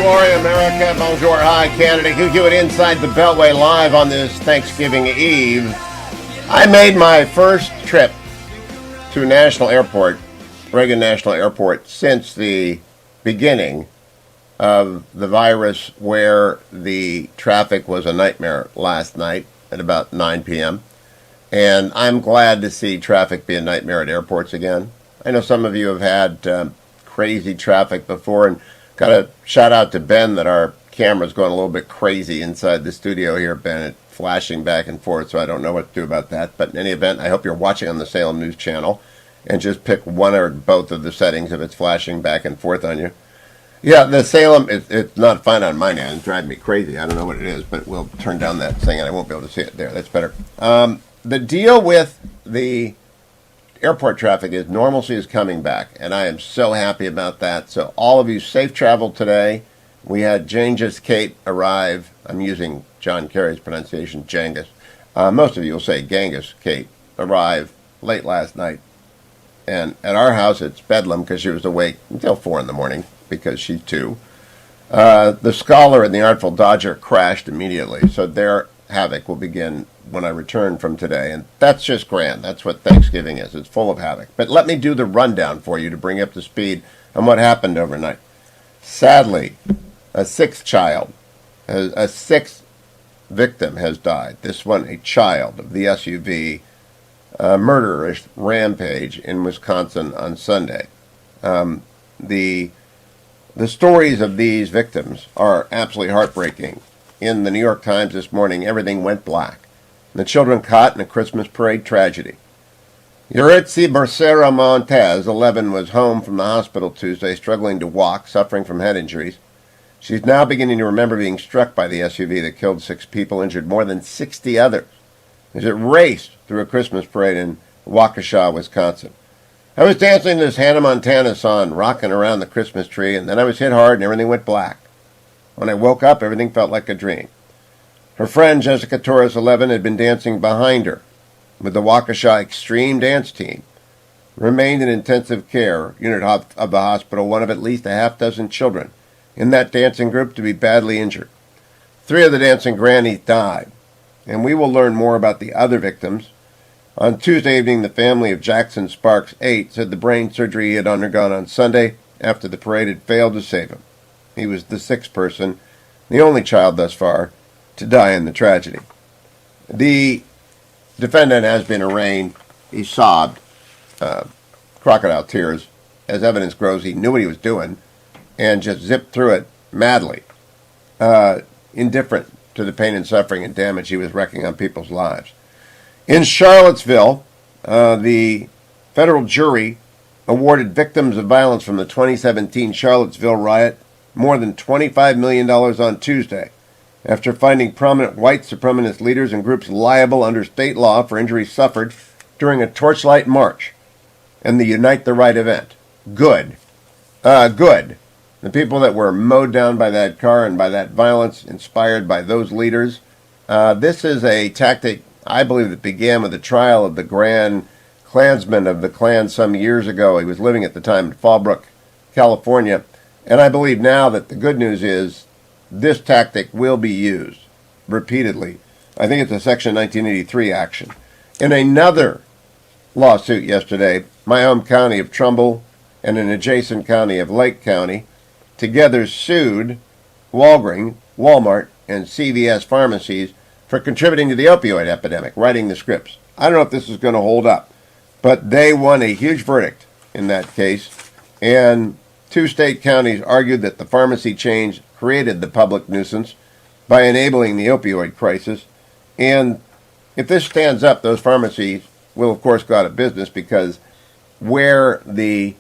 Glory America, bonjour, hi Canada. Hugh Hewitt inside the Beltway live on this Thanksgiving Eve. I made my first trip to National Airport, Reagan National Airport, since the beginning of the virus, where the traffic was a nightmare last night at about 9 p.m. And I'm glad to see traffic be a nightmare at airports again. I know some of you have had crazy traffic before, and got a shout out to Ben that our camera's going a little bit crazy inside the studio here, Ben. It's flashing back and forth, so I don't know what to do about that. But in any event, I hope you're watching on the Salem News Channel and just pick one or both of the settings if it's flashing back and forth on you. Yeah, the Salem, it's not fine on mine end. It's driving me crazy. I don't know what it is, but we'll turn down that thing and I won't be able to see it there. That's better. The deal with the airport traffic is normalcy is coming back, and I am so happy about that. So all of you, safe travel today. We had Genghis Kate arrive. I'm using John Kerry's pronunciation, Genghis. Most of you will say Genghis Kate arrive late last night. And at our house, it's bedlam because she was awake until 4 in the morning because she's 2. The Scholar and the Artful Dodger crashed immediately, so their havoc will begin when I return from today, and that's just grand. That's what Thanksgiving is. It's full of havoc. But let me do the rundown for you to bring you up to speed on what happened overnight. Sadly, a sixth victim has died. This one, a child of the SUV murderous rampage in Wisconsin on Sunday. The stories of these victims are absolutely heartbreaking. In the New York Times this morning, everything went black. The children caught in a Christmas parade tragedy. Yuritsi Becerra Montez, 11, was home from the hospital Tuesday, struggling to walk, suffering from head injuries. She's now beginning to remember being struck by the SUV that killed 6 people, injured more than 60 others, as it raced through a Christmas parade in Waukesha, Wisconsin. I was dancing this Hannah Montana song, rocking around the Christmas tree, and then I was hit hard and everything went black. When I woke up, everything felt like a dream. Her friend, Jessica Torres, 11, had been dancing behind her with the Waukesha Extreme Dance Team. Remained in intensive care unit of the hospital, one of at least a half-dozen children in that dancing group to be badly injured. 3 of the dancing grannies died, and we will learn more about the other victims. On Tuesday evening, the family of Jackson Sparks, 8, said the brain surgery he had undergone on Sunday after the parade had failed to save him. He was the 6th person, the only child thus far, to die in the tragedy. The defendant has been arraigned. He sobbed, crocodile tears. As evidence grows, he knew what he was doing and just zipped through it madly, indifferent to the pain and suffering and damage he was wreaking on people's lives. In Charlottesville, the federal jury awarded victims of violence from the 2017 Charlottesville riot more than $25 million on Tuesday, after finding prominent white supremacist leaders and groups liable under state law for injuries suffered during a torchlight march and the Unite the Right event. Good. Good. The people that were mowed down by that car and by that violence, inspired by those leaders. This is a tactic, I believe, that began with the trial of the Grand Klansman of the Klan some years ago. He was living at the time in Fallbrook, California. And I believe now that the good news is this tactic will be used repeatedly. I think it's a Section 1983 action. In another lawsuit yesterday, my home county of Trumbull and an adjacent county of Lake County together sued Walgreens, Walmart, and CVS pharmacies for contributing to the opioid epidemic, writing the scripts. I don't know if this is going to hold up, but they won a huge verdict in that case, and 2 state counties argued that the pharmacy chains created the public nuisance by enabling the opioid crisis. And if this stands up, those pharmacies will, of course, go out of business, because where the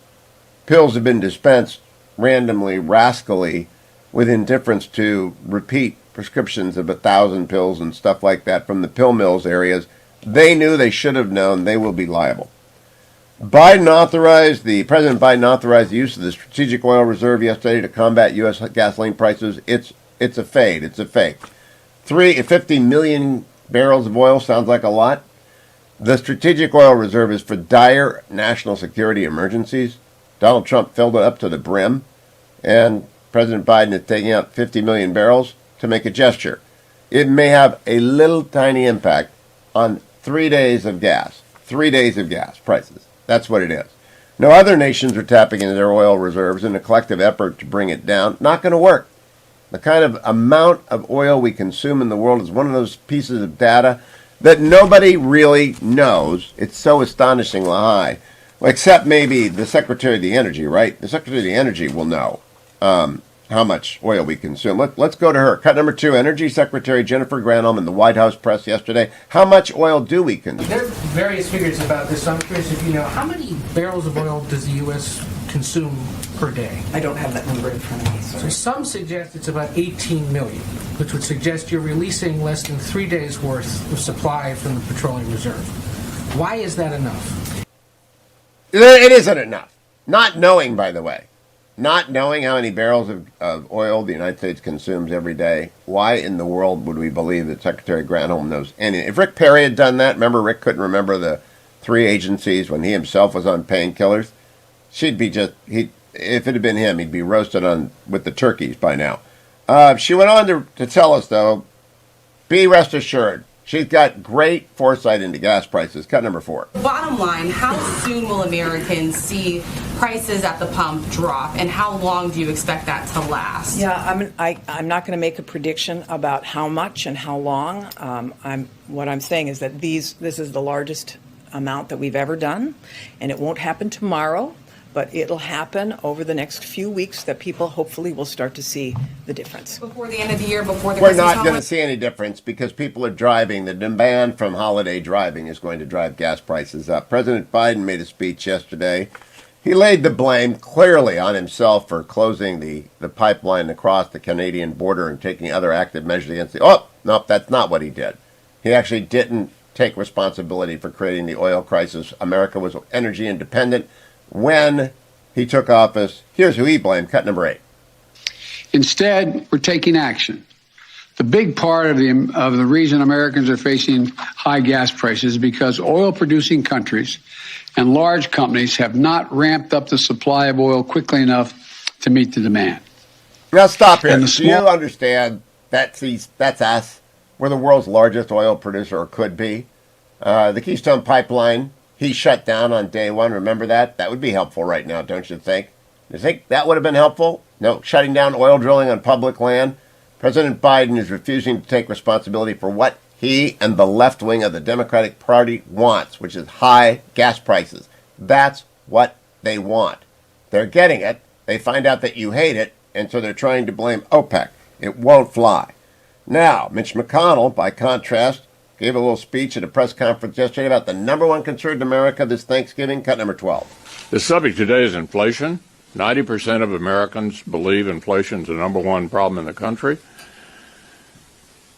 pills have been dispensed randomly, rascally, with indifference to repeat prescriptions of 1,000 pills and stuff like that from the pill mills areas, they knew, they should have known, they will be liable. President Biden authorized the use of the Strategic Oil Reserve yesterday to combat U.S. gasoline prices. It's a fade. It's a fake. 50 million barrels of oil sounds like a lot. The Strategic Oil Reserve is for dire national security emergencies. Donald Trump filled it up to the brim, and President Biden is taking out 50 million barrels to make a gesture. It may have a little tiny impact on 3 days of gas. 3 days of gas prices. That's what it is. No other nations are tapping into their oil reserves in a collective effort to bring it down. Not going to work. The kind of amount of oil we consume in the world is one of those pieces of data that nobody really knows. It's so astonishingly high. Well, except maybe the Secretary of the Energy, right? The Secretary of the Energy will know how much oil we consume. Let's go to her. Cut number 2, Energy Secretary Jennifer Granholm in the White House press yesterday. How much oil do we consume? There are various figures about this, so I'm curious if you know, how many barrels of oil does the U.S. consume per day? I don't have that number in front of me, sorry. So some suggest it's about 18 million, which would suggest you're releasing less than 3 days' worth of supply from the petroleum reserve. Why is that enough? It isn't enough. Not knowing, by the way. Not knowing how many barrels of oil the United States consumes every day, why in the world would we believe that Secretary Granholm knows anything? If Rick Perry had done that, remember Rick couldn't remember the 3 agencies when he himself was on painkillers? She'd be just, if it had been him, he'd be roasted on with the turkeys by now. She went on to tell us, though, be rest assured, she's got great foresight into gas prices. Cut number 4. Bottom line, how soon will Americans see prices at the pump drop, and how long do you expect that to last? Yeah, I'm not going to make a prediction about how much and how long. What I'm saying is that this is the largest amount that we've ever done, and it won't happen tomorrow, but it'll happen over the next few weeks that people hopefully will start to see the difference. Before the end of the year, before the We're Christmas not going to holiday? see any difference because people are driving. The demand from holiday driving is going to drive gas prices up. President Biden made a speech yesterday. He laid the blame clearly on himself for closing the pipeline across the Canadian border and taking other active measures against the... Oh, no, that's not what he did. He actually didn't take responsibility for creating the oil crisis. America was energy independent when he took office. Here's who he blamed. Cut number 8. Instead, we're taking action. The big part of the reason Americans are facing high gas prices is because oil-producing countries and large companies have not ramped up the supply of oil quickly enough to meet the demand. Now stop here. Do you understand that's us? We're the world's largest oil producer, or could be. The Keystone Pipeline, he shut down on day 1. Remember that? That would be helpful right now, don't you think? You think that would have been helpful? No, shutting down oil drilling on public land. President Biden is refusing to take responsibility for what he and the left wing of the Democratic Party wants, which is high gas prices. That's what they want. They're getting it. They find out that you hate it, and so they're trying to blame OPEC. It won't fly. Now, Mitch McConnell, by contrast, gave a little speech at a press conference yesterday about the number one concern in America this Thanksgiving. Cut number 12. The subject today is inflation. 90% of Americans believe inflation is the number one problem in the country.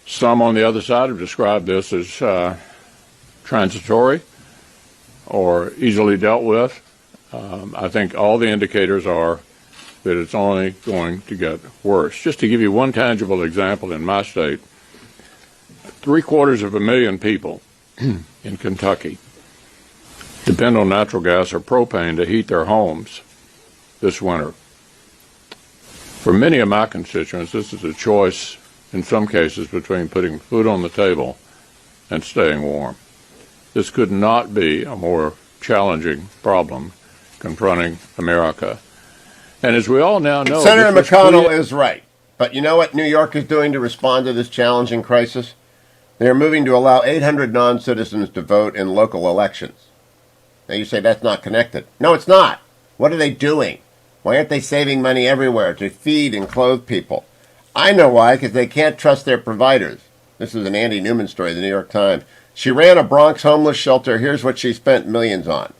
Some on the other side have described this as transitory or easily dealt with. I think all the indicators are that it's only going to get worse. Just to give you one tangible example, in my state, 750,000 people in Kentucky depend on natural gas or propane to heat their homes this winter. For many of my constituents, this is a choice, in some cases, between putting food on the table and staying warm. This could not be a more challenging problem confronting America. And as we all now know... Senator McConnell is right. But you know what New York is doing to respond to this challenging crisis? They are moving to allow 800 non-citizens to vote in local elections. Now you say that's not connected. No, it's not. What are they doing? Why aren't they saving money everywhere to feed and clothe people? I know why, because they can't trust their providers. This is an Andy Newman story, the New York Times. She ran a Bronx homeless shelter. Here's what she spent millions on.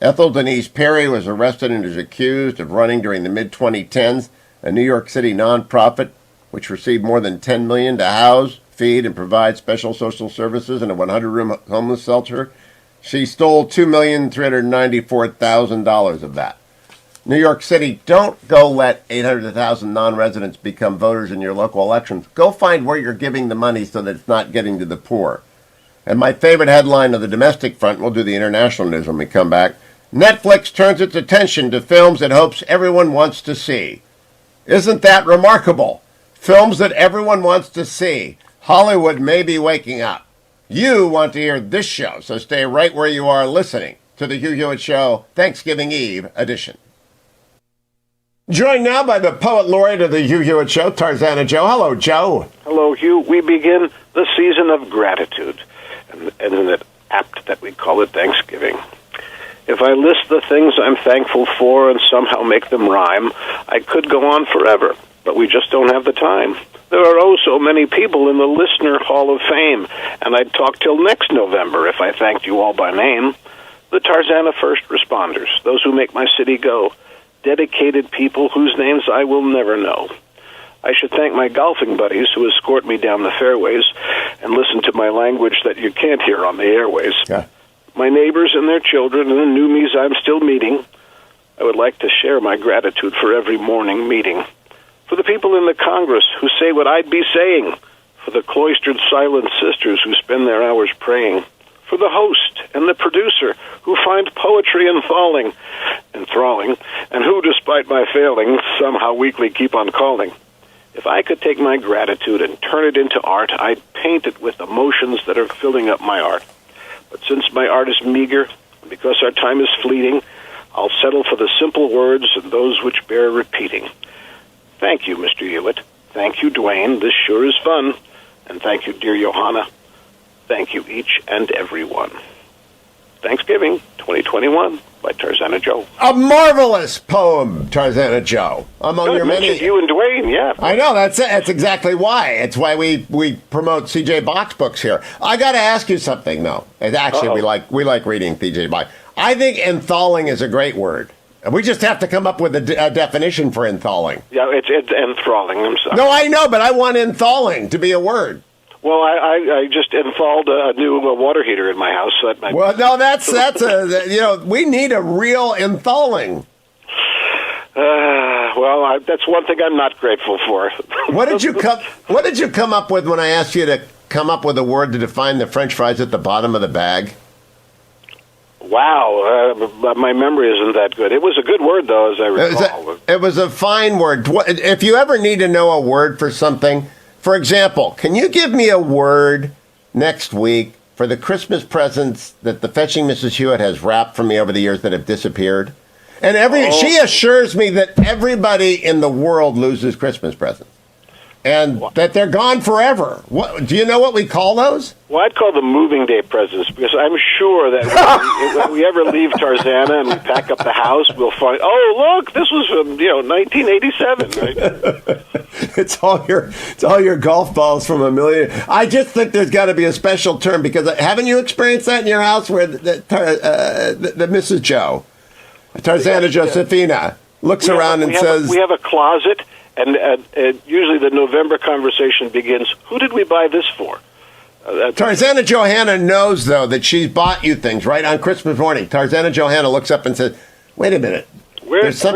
Ethel Denise Perry was arrested and is accused of running during the mid-2010s a New York City nonprofit which received more than $10 million to house, feed, and provide special social services in a 100-room homeless shelter. She stole $2,394,000 of that. New York City, don't go let 800,000 non-residents become voters in your local elections. Go find where you're giving the money so that it's not getting to the poor. And my favorite headline of the domestic front, we'll do the international news when we come back, Netflix turns its attention to films it hopes everyone wants to see. Isn't that remarkable? Films that everyone wants to see. Hollywood may be waking up. You want to hear this show, so stay right where you are listening to the Hugh Hewitt Show Thanksgiving Eve edition. Joined now by the poet laureate of the Hugh Hewitt Show, Tarzana Joe. Hello, Joe. Hello, Hugh. We begin the season of gratitude, and isn't it apt that we call it Thanksgiving? If I list the things I'm thankful for and somehow make them rhyme, I could go on forever, but we just don't have the time. There are oh so many people in the Listener Hall of Fame, and I'd talk till next November if I thanked you all by name. The Tarzana first responders, those who make my city go, dedicated people whose names I will never know. I should thank my golfing buddies who escort me down the fairways and listen to my language that you can't hear on the airways. Yeah. My neighbors and their children and the newbies I'm still meeting. I would like to share my gratitude for every morning meeting. For the people in the Congress who say what I'd be saying. For the cloistered silent sisters who spend their hours praying. For the host and the producer who find poetry enthralling, and who, despite my failings, somehow weekly keep on calling. If I could take my gratitude and turn it into art, I'd paint it with emotions that are filling up my art. But since my art is meager, and because our time is fleeting, I'll settle for the simple words and those which bear repeating. Thank you, Mr. Hewitt. Thank you, Dwayne. This sure is fun. And thank you, dear Johanna. Thank you, each and every one. Thanksgiving 2021 by Tarzana Joe. A marvelous poem, Tarzana Joe. Among your many. You and Dwayne, yeah. I know, that's it. That's exactly why. It's why we promote C.J. Box books here. I got to ask you something, though. And actually, we like reading C.J. Box. I think enthralling is a great word. We just have to come up with a definition for enthralling. Yeah, it's enthralling. I'm sorry. No, I know, but I want enthralling to be a word. Well, I just installed a new water heater in my house. So that might... Well, no, that's we need a real enthralling. That's one thing I'm not grateful for. What did you come up with when I asked you to come up with a word to define the French fries at the bottom of the bag? Wow, my memory isn't that good. It was a good word, though, as I recall. It was a fine word. If you ever need to know a word for something, for example, can you give me a word next week for the Christmas presents that the fetching Mrs. Hewitt has wrapped for me over the years that have disappeared? And she assures me that everybody in the world loses Christmas presents. And that they're gone forever. Do you know what we call those? Well, I'd call them moving day presents, because I'm sure that when we ever leave Tarzana and we pack up the house, we'll find, oh, look, this was from 1987. Right? It's all your golf balls from a million. I just think there's got to be a special term, because haven't you experienced that in your house where the Mrs. Joe, Tarzana Josephina, looks around and says, "We have a closet." And usually the November conversation begins, who did we buy this for? Tarzana Johanna knows, though, that she's bought you things, right? On Christmas morning, Tarzana Johanna looks up and says, wait a minute. Where's that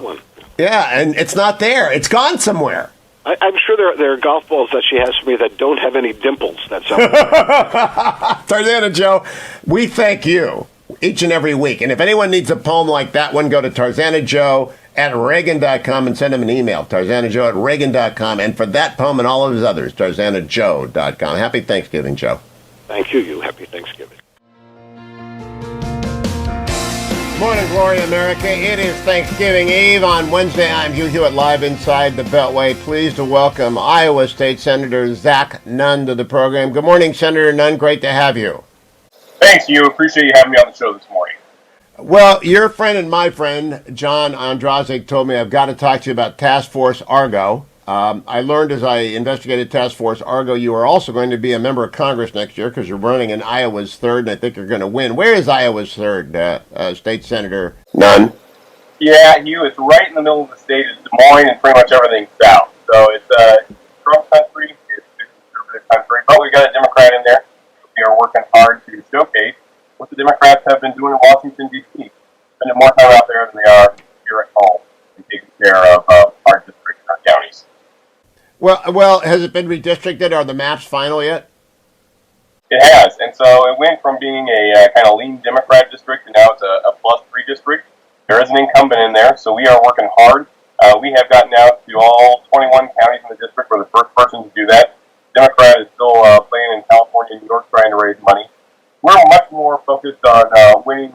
one? Yeah, and it's not there. It's gone somewhere. I'm sure there are golf balls that she has for me that don't have any dimples. That's Tarzana Joe, we thank you each and every week. And if anyone needs a poem like that one, go to Tarzana Joe at Reagan.com and send him an email, TarzanaJoe at Reagan.com. And for that poem and all of his others, TarzanaJoe.com. Happy Thanksgiving, Joe. Thank you. Happy Thanksgiving. Morning, Glory, America. It is Thanksgiving Eve. On Wednesday, I'm Hugh Hewitt, live inside the Beltway. Pleased to welcome Iowa State Senator Zach Nunn to the program. Good morning, Senator Nunn. Great to have you. Thanks, Hugh. Appreciate you having me on the show this morning. Well, your friend and my friend, John Andrazik, told me I've got to talk to you about Task Force Argo. I learned as I investigated Task Force Argo, you are also going to be a member of Congress next year because you're running in Iowa's 3rd, and I think you're going to win. Where is Iowa's 3rd, State Senator Nunn? Yeah, Hugh, it's right in the middle of the state. It's Des Moines and pretty much everything south. So it's Trump country, it's conservative country, but we got a Democrat in there. We are working hard to showcase what the Democrats have been doing in Washington, D.C. Spending more time out there than they are here at home and taking care of our districts and our counties. Well, has it been redistricted? Are the maps final yet? It has, and so it went from being a kind of lean Democrat district, and now it's a +3 district. There is an incumbent in there, so we are working hard. We have gotten out to all 21 counties in the district. We're the first person to do that. Democrat is still playing in California and New York trying to raise money. We're much more focused on winning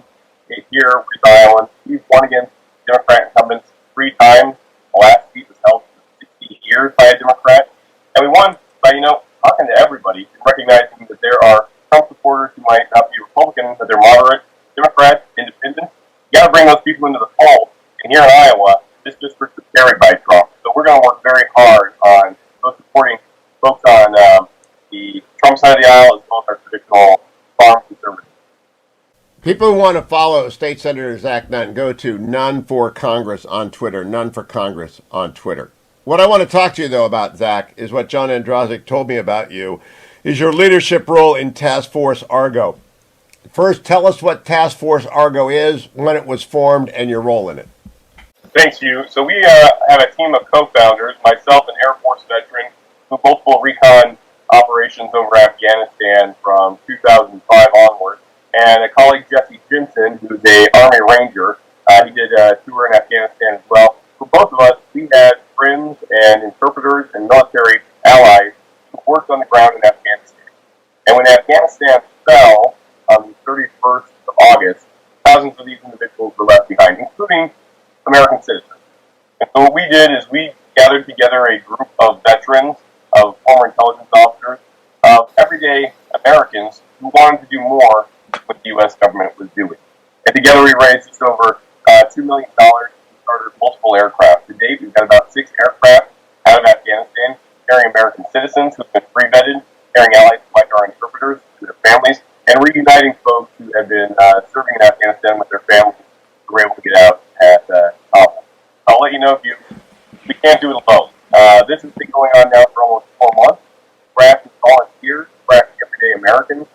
it here with Iowa. We've won against Democrat incumbents 3 times. The last seat was held for 60 years by a Democrat. And we won by, talking to everybody and recognizing that there are Trump supporters who might not be Republican, but they're moderate, Democrats, independents. You got to bring those people into the fold. And here in Iowa, this district is carried by Trump. So we're going to work very hard on both supporting folks on the Trump side of the aisle as well as our traditional farm conservatives. People who want to follow State Senator Zach Nunn, go to Nunn for Congress on Twitter, Nunn for Congress on Twitter. What I want to talk to you, though, about, Zach, is what John Androzek told me about you, is your leadership role in Task Force Argo. First, tell us what Task Force Argo is, when it was formed, and your role in it. Thanks, Hugh. So we have a team of co-founders, myself, an Air Force veteran, who both will recon operations over Afghanistan from 2005 onward, and a colleague, Jesse Jensen, who's an Army Ranger. He did a tour in Afghanistan as well. For both of us, we had friends and interpreters and military allies who worked on the ground in Afghanistan. And when Afghanistan fell on the 31st of August, thousands of these individuals were left behind, including American citizens. And so what we did is we gathered together a group of veterans, of former intelligence officers, of everyday Americans who wanted to do more than what the U.S. government was doing. And together we raised just over $2 million and started multiple aircraft. To date, we've got about 6 aircraft out of Afghanistan, carrying American citizens who have been free-vetted, carrying allies like our interpreters to their families, and reuniting folks who have been serving in Afghanistan with their families who were able to get out at Kabul. I'll let you know if we can't do it alone. This has been going on now for almost 4 months. We're asking volunteers, we're asking everyday Americans,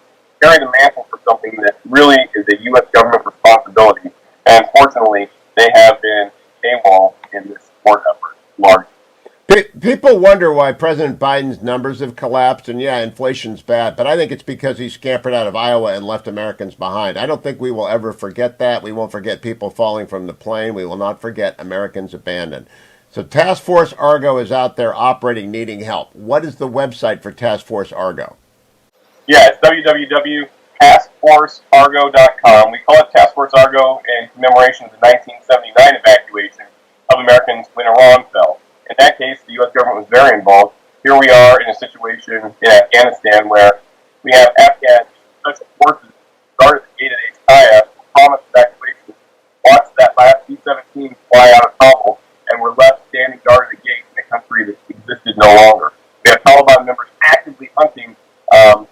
carry the mantle for something that really is a U.S. government responsibility. And fortunately, they have been AWOL in this support effort largely. People wonder why President Biden's numbers have collapsed, and yeah, inflation's bad, but I think it's because he scampered out of Iowa and left Americans behind. I don't think we will ever forget that. We won't forget people falling from the plane. We will not forget Americans abandoned. So Task Force Argo is out there operating, needing help. What is the website for Task Force Argo? Yeah, it's www.taskforceargo.com. We call it Task Force Argo in commemoration of the 1979 evacuation of Americans when Iran fell. In that case, the U.S. government was very involved. Here we are in a situation in Afghanistan where we have Afghan special forces start at the gate at Kaya, promised evacuation, watched that last B-17 fly out of Kabul, and were left standing guard at the gate in a country that existed no longer. We have Taliban members actively hunting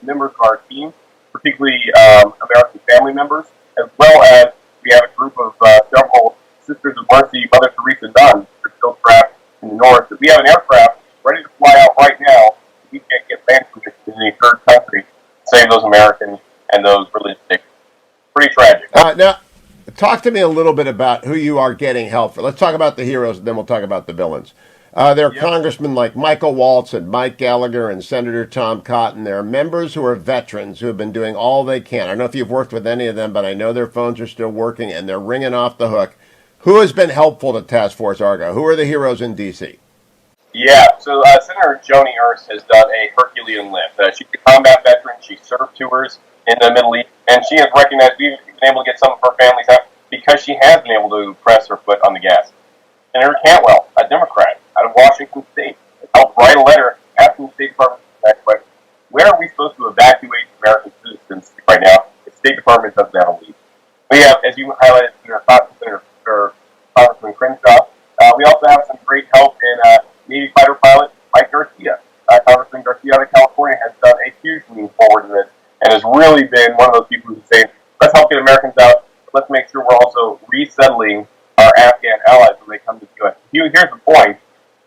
members of our team, particularly American family members, as well as we have a group of several Sisters of Mercy, Mother Teresa Nunn, who are still trapped in the north. We have an aircraft ready to fly out right now. We can't get land permission in any third country to save those Americans and those religious victims. Pretty tragic. Now, talk to me a little bit about who you are getting help for. Let's talk about the heroes, and then we'll talk about the villains. There are congressmen like Michael Waltz and Mike Gallagher and Senator Tom Cotton. There are members who are veterans who have been doing all they can. I don't know if you've worked with any of them, but I know their phones are still working, and they're ringing off the hook. Who has been helpful to Task Force Argo? Who are the heroes in D.C.? Yeah, so Senator Joni Ernst has done a Herculean lift. She's a combat veteran. She served tours in the Middle East, and she has recognized we've been able to get some of her families out because she has been able to press her foot on the gas. Senator Cantwell, a Democrat out of Washington State, helped write a letter asking the State Department to ask questions. Where are we supposed to evacuate American citizens right now if the State Department doesn't have a lead? We have, as you highlighted, Congressman Crenshaw. We also have some great help in Navy fighter pilot Mike Garcia. Congressman Garcia out of California has done a huge lean forward in this and has really been one of those people who say, let's help get Americans out, but let's make sure we're also resettling our Afghan allies when they come to the U.S. Here's the point.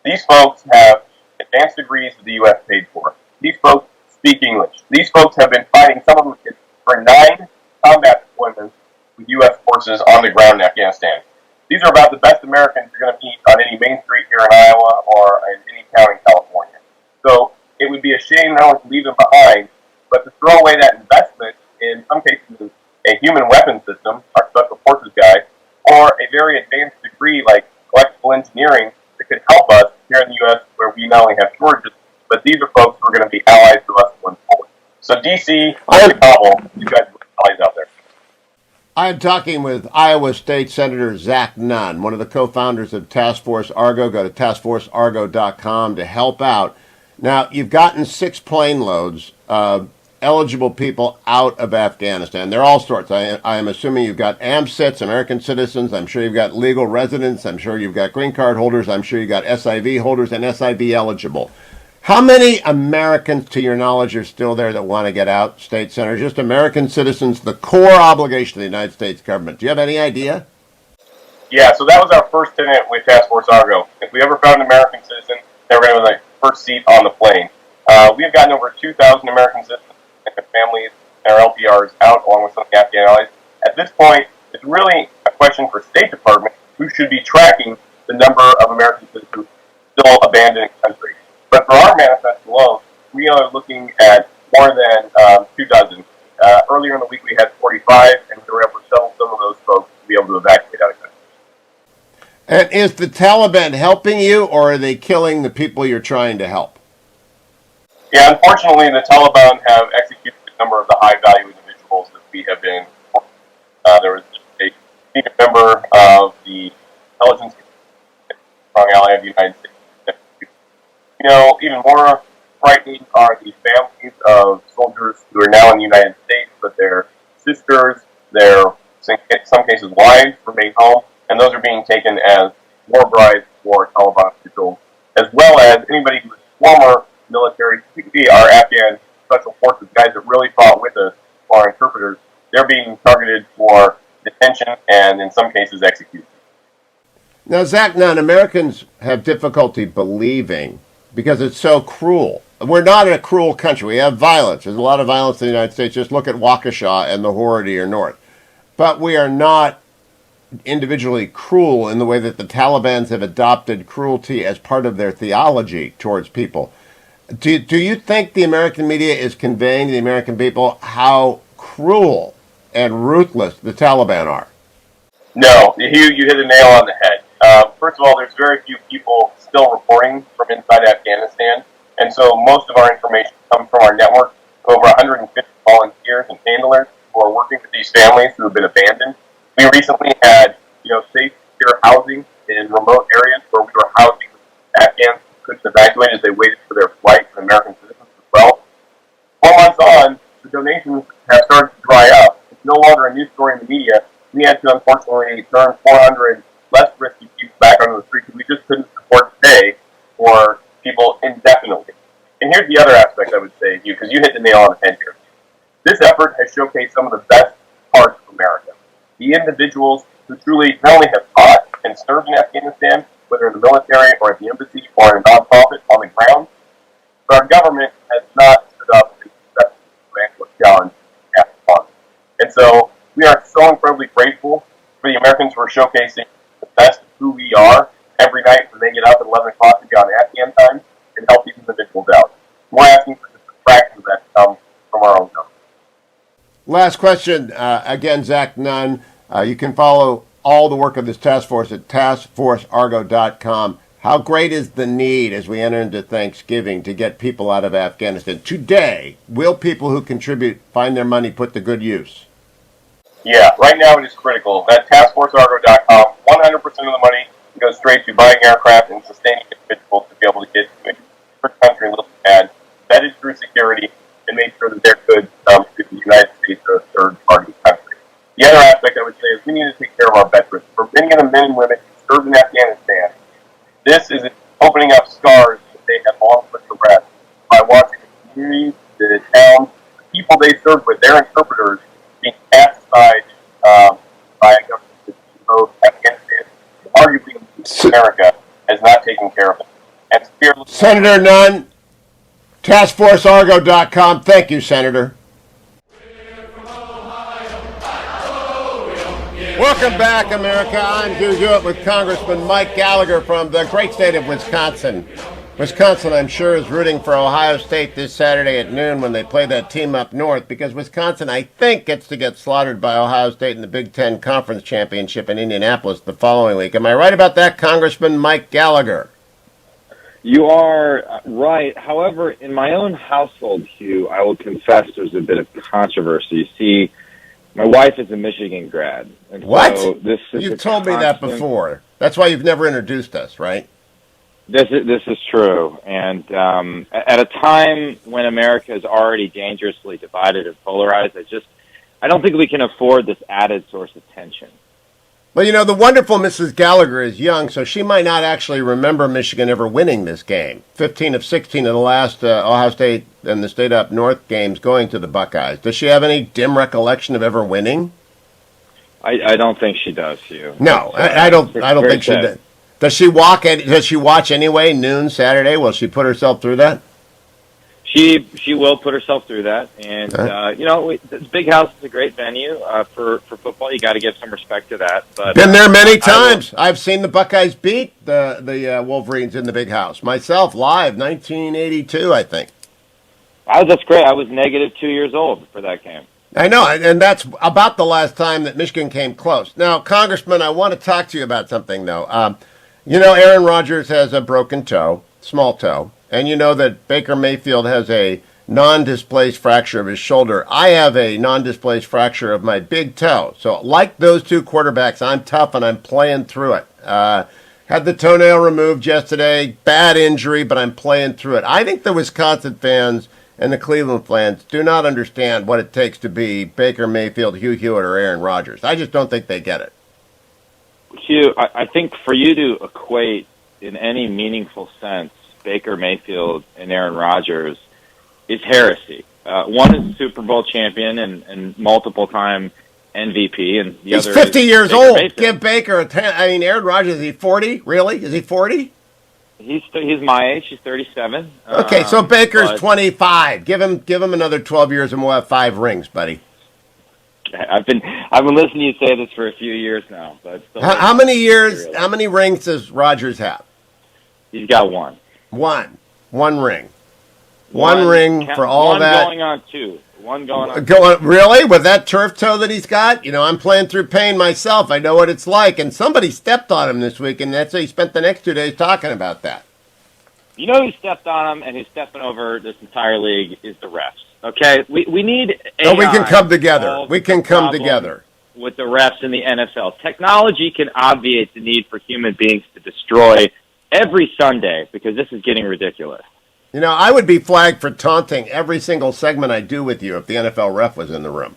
These folks have advanced degrees that the U.S. paid for. These folks speak English. These folks have been fighting, some of them for 9 combat deployments with U.S. forces on the ground in Afghanistan. These are about the best Americans you're going to meet on any main street here in Iowa or in any town in California. So it would be a shame not only to leave them behind, but to throw away that investment, in some cases, a human weapon system, our special forces guy, or a very social engineering that could help us here in the U.S. where we not only have shortages, but these are folks who are going to be allies to us going forward. So D.C., Chicago, you guys are allies out there. I'm talking with Iowa State Senator Zach Nunn, one of the co-founders of Task Force Argo. Go to taskforceargo.com to help out. Now, you've gotten 6 plane loads of eligible people out of Afghanistan. They're all sorts. I am assuming you've got AMCITs, American citizens. I'm sure you've got legal residents. I'm sure you've got green card holders. I'm sure you've got SIV holders and SIV eligible. How many Americans, to your knowledge, are still there that want to get out, State Senator? Just American citizens, the core obligation of the United States government. Do you have any idea? Yeah, so that was our first tenet with Task Force Argo. If we ever found an American citizen, they were going to be the first seat on the plane. We have gotten over 2,000 American citizens and their families and our LPRs out, along with some of the Afghan allies. At this point, it's really a question for State Department who should be tracking the number of American citizens still abandoning the country. But for our manifesto alone, we are looking at more than 2,000. Earlier in the week, we had 45, and we were able to settle some of those folks to be able to evacuate out of the country. And is the Taliban helping you, or are they killing the people you're trying to help? Yeah, unfortunately, the Taliban have executed a number of the high-value individuals that we have been. There was a senior member of the intelligence, strong ally of the United States. You know, even more frightening are the families of soldiers who are now in the United States, but their sisters, their, in some cases, wives remain home, and those are being taken as war brides for Taliban officials, as well as anybody who is former military, particularly our Afghan special forces, guys that really fought with us, our interpreters. They're being targeted for detention and, in some cases, execution. Now, Zach Nunn, Americans have difficulty believing because it's so cruel. We're not a cruel country. We have violence. There's a lot of violence in the United States. Just look at Waukesha and the horror to your north. But we are not individually cruel in the way that the Taliban have adopted cruelty as part of their theology towards people. Do you think the American media is conveying to the American people how cruel and ruthless the Taliban are? No, Hugh, you hit the nail on the head. First of all, there's very few people still reporting from inside Afghanistan, and so most of our information comes from our network of over 150 volunteers and handlers who are working with these families who have been abandoned. We recently had, safe, secure housing in remote areas where we were housing Afghans who couldn't evacuate as they waited for their flight for American citizens as well. 4 months on, the donations have started to dry up. It's no longer a news story in the media. We had to, unfortunately, turn 400 less risky people back onto the street because we just couldn't support today for people indefinitely. And here's the other aspect I would say to you, because you hit the nail on the head here. This effort has showcased some of the best parts of America. The individuals who truly not only have fought and served in Afghanistan, whether in the military or at the embassy or in a nonprofit on the ground, but our government has not stood up and accepted the financial challenge Afghanistan. And so we are so incredibly grateful for the Americans who are showcasing the best of who we are every night when they get up at 11 o'clock to be on Afghan time and help these individuals out. We're asking for just a fraction of that to come from our own government. Last question. Again, Zach Nunn. You can follow all the work of this task force at taskforceargo.com. How great is the need as we enter into Thanksgiving to get people out of Afghanistan? Today, will people who contribute find their money put to good use? Yeah, right now it is critical. At taskforceargo.com, 100% of the money goes straight to buying aircraft and sustaining individuals to be able to get to a country little had, vetted through security, and made sure that their goods come to the United States or a third-party country. The other aspect I would say is we need to take care of our veterans. For many of the men and women who served in Afghanistan, this is opening up scars that they have long put to rest by watching the communities, the towns, the people they served with, their interpreters, being cast aside by a government that both Afghanistan and arguably America has not taken care of it. And Senator Nunn, taskforceargo.com. Thank you, Senator. Welcome back, America. I'm Hugh Hewitt with Congressman Mike Gallagher from the great state of Wisconsin. Wisconsin, I'm sure, is rooting for Ohio State this Saturday at noon when they play that team up north because Wisconsin, I think, gets to get slaughtered by Ohio State in the Big Ten Conference Championship in Indianapolis the following week. Am I right about that, Congressman Mike Gallagher? You are right. However, in my own household, Hugh, I will confess there's a bit of controversy. You see, my wife is a Michigan grad. And What? So this is You've told me that before. That's why you've never introduced us, right? This is true. And at a time when America is already dangerously divided and polarized, I don't think we can afford this added source of tension. Well, you know, the wonderful Mrs. Gallagher is young, so she might not actually remember Michigan ever winning this game. 15 of 16 of the last Ohio State and the state up north games going to the Buckeyes. Does she have any dim recollection of ever winning? I don't think she does, Hugh. No, I don't think she does. Does she watch anyway, noon Saturday? Will she put herself through that? She will put herself through that, and this Big House is a great venue for football. You got to give some respect to that. But been there many times. I've seen the Buckeyes beat the Wolverines in the Big House myself live, 1982, I think. That's great. I was negative 2 years old for that game. I know, and that's about the last time that Michigan came close. Now, Congressman, I want to talk to you about something, though. You know, Aaron Rodgers has a broken toe, small toe. And you know that Baker Mayfield has a non-displaced fracture of his shoulder. I have a non-displaced fracture of my big toe. So like those two quarterbacks, I'm tough and I'm playing through it. Had the toenail removed yesterday. Bad injury, but I'm playing through it. I think the Wisconsin fans and the Cleveland fans do not understand what it takes to be Baker Mayfield, Hugh Hewitt, or Aaron Rodgers. I just don't think they get it. Hugh, I think for you to equate in any meaningful sense Baker Mayfield and Aaron Rodgers is heresy. One is a Super Bowl champion and multiple-time MVP, and the He's other 50 is years Baker old. Mayfield. Give Baker a 10. I mean, Aaron Rodgers, is he 40? Really? Is he 40? He's my age. He's 37. Okay, so Baker's but 25. Give him another 12 years, and we'll have 5 rings, buddy. I've been listening to you say this for a few years now. But How many years? How many rings does Rodgers have? He's got one. One ring. One ring for all one that. Going on two. One going on. Really? With that turf toe that he's got? You know, I'm playing through pain myself. I know what it's like. And somebody stepped on him this week, and that's he spent the next 2 days talking about that. You know who stepped on him and who's stepping over this entire league is the refs. Okay? We need AI. Oh, we can come together. We can come together. With the refs in the NFL. Technology can obviate the need for human beings to destroy every Sunday because this is getting ridiculous. You know, I would be flagged for taunting every single segment I do with you if the NFL ref was in the room.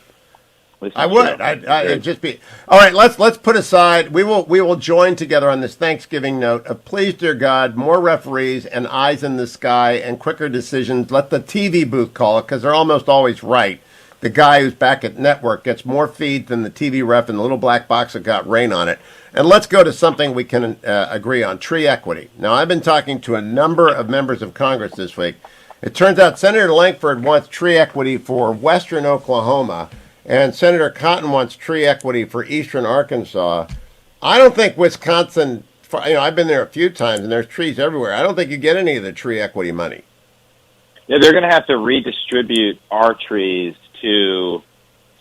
I would. I'd just be. All right, let's put aside. We will join together on this Thanksgiving note of please, dear God, more referees and eyes in the sky and quicker decisions. Let the TV booth call it because they're almost always right. The guy who's back at network gets more feed than the TV ref in the little black box that got rain on it. And let's go to something we can agree on, tree equity. Now, I've been talking to a number of members of Congress this week. It turns out Senator Lankford wants tree equity for western Oklahoma, and Senator Cotton wants tree equity for eastern Arkansas. I don't think Wisconsin, I've been there a few times, and there's trees everywhere. I don't think you get any of the tree equity money. Yeah, they're going to have to redistribute our trees to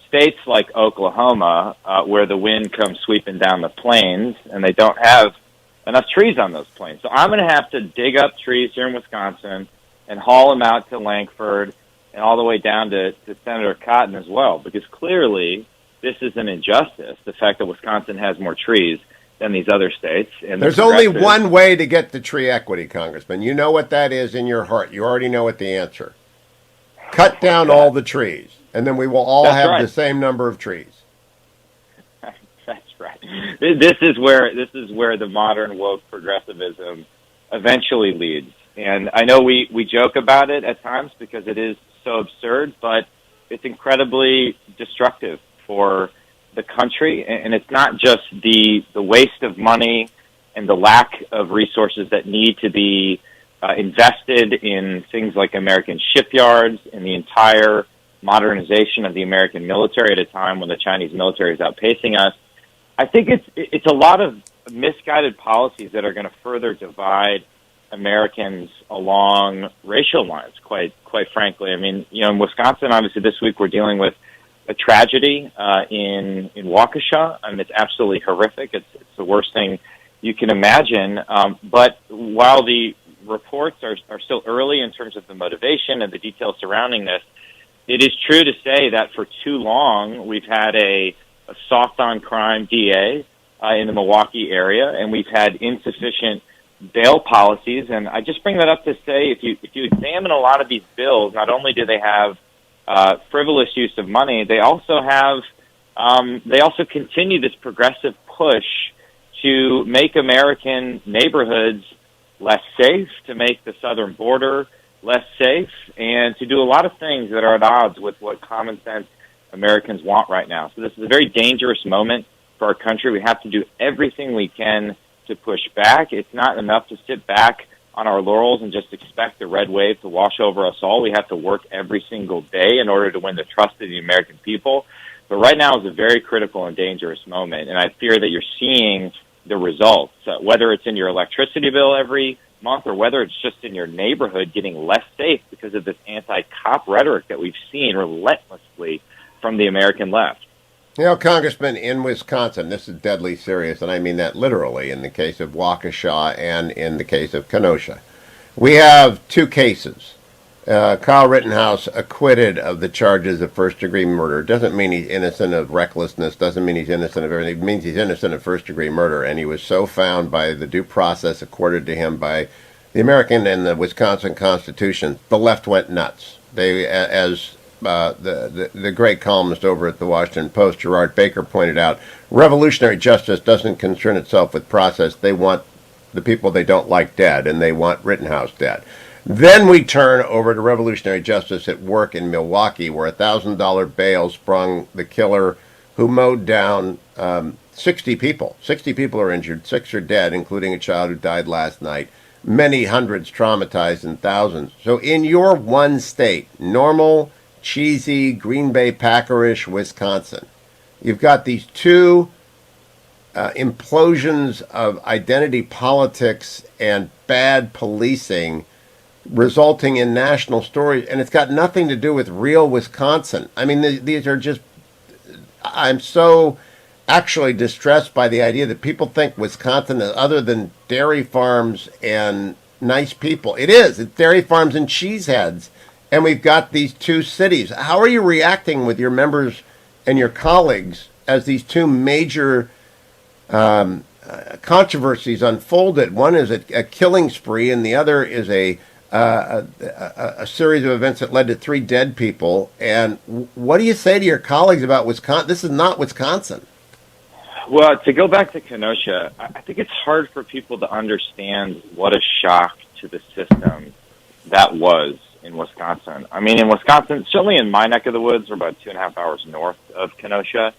states like Oklahoma, where the wind comes sweeping down the plains, and they don't have enough trees on those plains. So I'm going to have to dig up trees here in Wisconsin and haul them out to Lankford and all the way down to Senator Cotton as well, because clearly this is an injustice, the fact that Wisconsin has more trees than these other states. And there's only one way to get the tree equity, Congressman. You know what that is in your heart. You already know what the answer. Cut down all the trees, and then we will all have the same number of trees. That's right. This is where the modern woke progressivism eventually leads. And I know we joke about it at times because it is so absurd, but it's incredibly destructive for the country. And it's not just the waste of money and the lack of resources that need to be invested in things like American shipyards and the entire modernization of the American military at a time when the Chinese military is outpacing us. I think it's a lot of misguided policies that are going to further divide Americans along racial lines, quite frankly. I mean, in Wisconsin, obviously this week we're dealing with a tragedy in Waukesha. I mean, it's absolutely horrific. It's the worst thing you can imagine. But while the reports are still early in terms of the motivation and the details surrounding this, it is true to say that for too long we've had a soft on crime DA in the Milwaukee area, and we've had insufficient bail policies. And I just bring that up to say, if you examine a lot of these bills, not only do they have frivolous use of money, they also continue this progressive push to make American neighborhoods less safe, to make the southern border less safe, and to do a lot of things that are at odds with what common sense Americans want right now. So this is a very dangerous moment for our country. We have to do everything we can to push back. It's not enough to sit back on our laurels and just expect the red wave to wash over us all. We have to work every single day in order to win the trust of the American people. But right now is a very critical and dangerous moment, and I fear that you're seeing the results, whether it's in your electricity bill every month or whether it's just in your neighborhood getting less safe because of this anti-cop rhetoric that we've seen relentlessly from the American left. Congressman, in Wisconsin, this is deadly serious, and I mean that literally in the case of Waukesha and in the case of Kenosha. We have two cases. Kyle Rittenhouse acquitted of the charges of first-degree murder. Doesn't mean he's innocent of recklessness, doesn't mean he's innocent of everything. It means he's innocent of first-degree murder, and he was so found by the due process accorded to him by the American and the Wisconsin Constitution. The left went nuts. They, as the great columnist over at the Washington Post, Gerard Baker, pointed out, revolutionary justice doesn't concern itself with process. They want the people they don't like dead, and they want Rittenhouse dead. Then we turn over to revolutionary justice at work in Milwaukee, where $1,000 bail sprung the killer who mowed down 60 people. 60 people are injured, 6 are dead, including a child who died last night. Many hundreds traumatized and thousands. So in your one state, normal, cheesy, Green Bay Packerish Wisconsin, you've got these two implosions of identity politics and bad policing resulting in national stories, and it's got nothing to do with real Wisconsin. I mean, these are just, I'm so actually distressed by the idea that people think Wisconsin is other than dairy farms and nice people. It is. It's dairy farms and cheeseheads, and we've got these two cities. How are you reacting with your members and your colleagues as these two major controversies unfolded? One is a killing spree, and the other is a series of events that led to 3 dead people. And what do you say to your colleagues about Wisconsin? This is not Wisconsin. Well, to go back to Kenosha, I think it's hard for people to understand what a shock to the system that was in Wisconsin. I mean, in Wisconsin, certainly in my neck of the woods, we're about 2.5 hours north of Kenosha.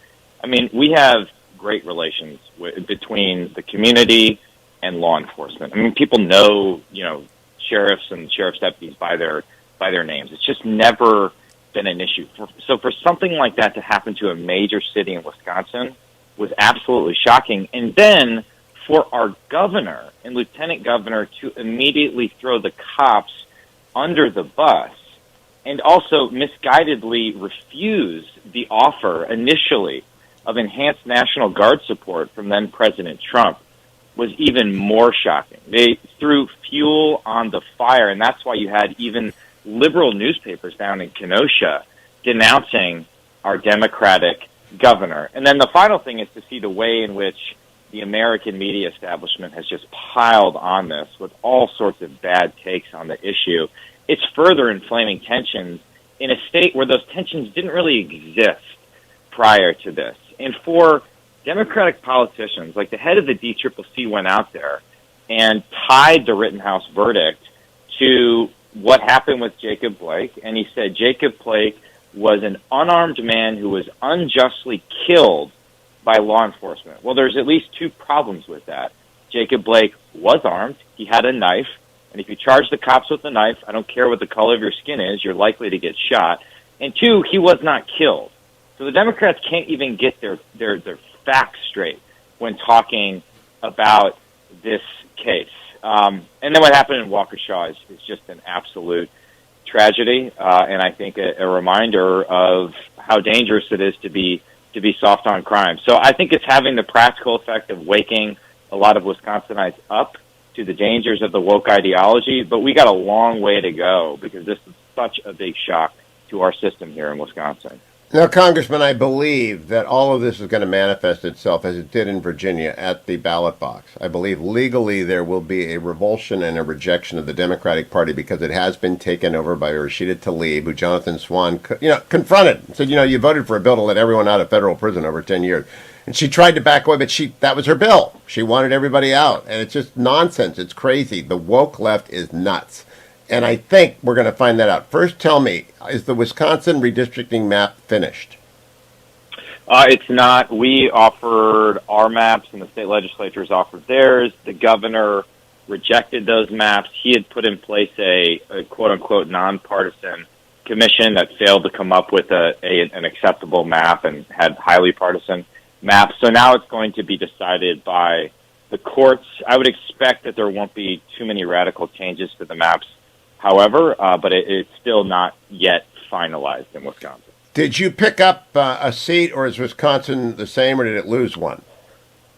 I mean, we have great relations between the community and law enforcement. I mean, people know, sheriffs and sheriff's deputies by their names. It's just never been an issue. So for something like that to happen to a major city in Wisconsin was absolutely shocking. And then for our governor and lieutenant governor to immediately throw the cops under the bus and also misguidedly refuse the offer initially of enhanced National Guard support from then President Trump was even more shocking. They threw fuel on the fire, and that's why you had even liberal newspapers down in Kenosha denouncing our Democratic governor. And then the final thing is to see the way in which the American media establishment has just piled on this with all sorts of bad takes on the issue. It's further inflaming tensions in a state where those tensions didn't really exist prior to this. And for Democratic politicians, like the head of the DCCC went out there and tied the Rittenhouse verdict to what happened with Jacob Blake, and he said Jacob Blake was an unarmed man who was unjustly killed by law enforcement. Well, there's at least 2 problems with that. Jacob Blake was armed. He had a knife. And if you charge the cops with a knife, I don't care what the color of your skin is, you're likely to get shot. And 2, he was not killed. So the Democrats can't even get their facts straight when talking about this case. And then what happened in Waukesha is just an absolute tragedy, and I think a reminder of how dangerous it is to be soft on crime. So I think it's having the practical effect of waking a lot of Wisconsinites up to the dangers of the woke ideology, but we got a long way to go because this is such a big shock to our system here in Wisconsin. Now, Congressman, I believe that all of this is going to manifest itself as it did in Virginia at the ballot box. I believe legally there will be a revulsion and a rejection of the Democratic Party because it has been taken over by Rashida Tlaib, who Jonathan Swan, confronted and said, you voted for a bill to let everyone out of federal prison over 10 years. And she tried to back away, but that was her bill. She wanted everybody out. And it's just nonsense. It's crazy. The woke left is nuts. And I think we're going to find that out. First, tell me, is the Wisconsin redistricting map finished? It's not. We offered our maps, and the state legislatures offered theirs. The governor rejected those maps. He had put in place a quote-unquote nonpartisan commission that failed to come up with an acceptable map and had highly partisan maps. So now it's going to be decided by the courts. I would expect that there won't be too many radical changes to the maps, however, but it's still not yet finalized in Wisconsin. Did you pick up a seat, or is Wisconsin the same, or did it lose one?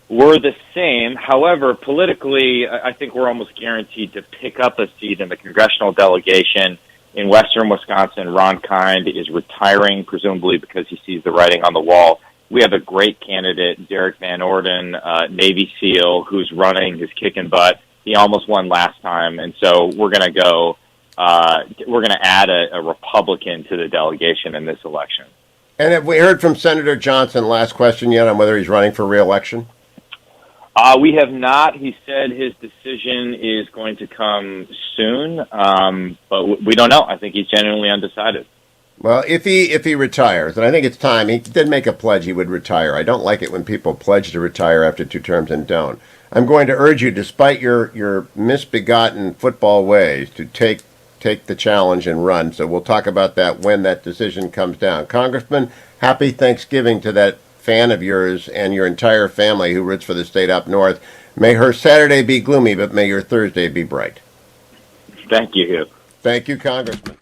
We're the same. However, politically, I think we're almost guaranteed to pick up a seat in the congressional delegation. In western Wisconsin, Ron Kind is retiring, presumably because he sees the writing on the wall. We have a great candidate, Derek Van Orden, Navy SEAL, who's running, who's kicking butt. He almost won last time, and so we're going to go. We're going to add a Republican to the delegation in this election. And have we heard from Senator Johnson, last question yet, on whether he's running for re-election? We have not. He said his decision is going to come soon, but we don't know. I think he's genuinely undecided. Well, if he retires, and I think it's time, he did make a pledge he would retire. I don't like it when people pledge to retire after 2 terms and don't. I'm going to urge you, despite your misbegotten football ways, to take the challenge and run. So we'll talk about that when that decision comes down. Congressman, happy Thanksgiving to that fan of yours and your entire family who roots for the state up north. May her Saturday be gloomy, but may your Thursday be bright. Thank you, Hugh. Thank you, Congressman.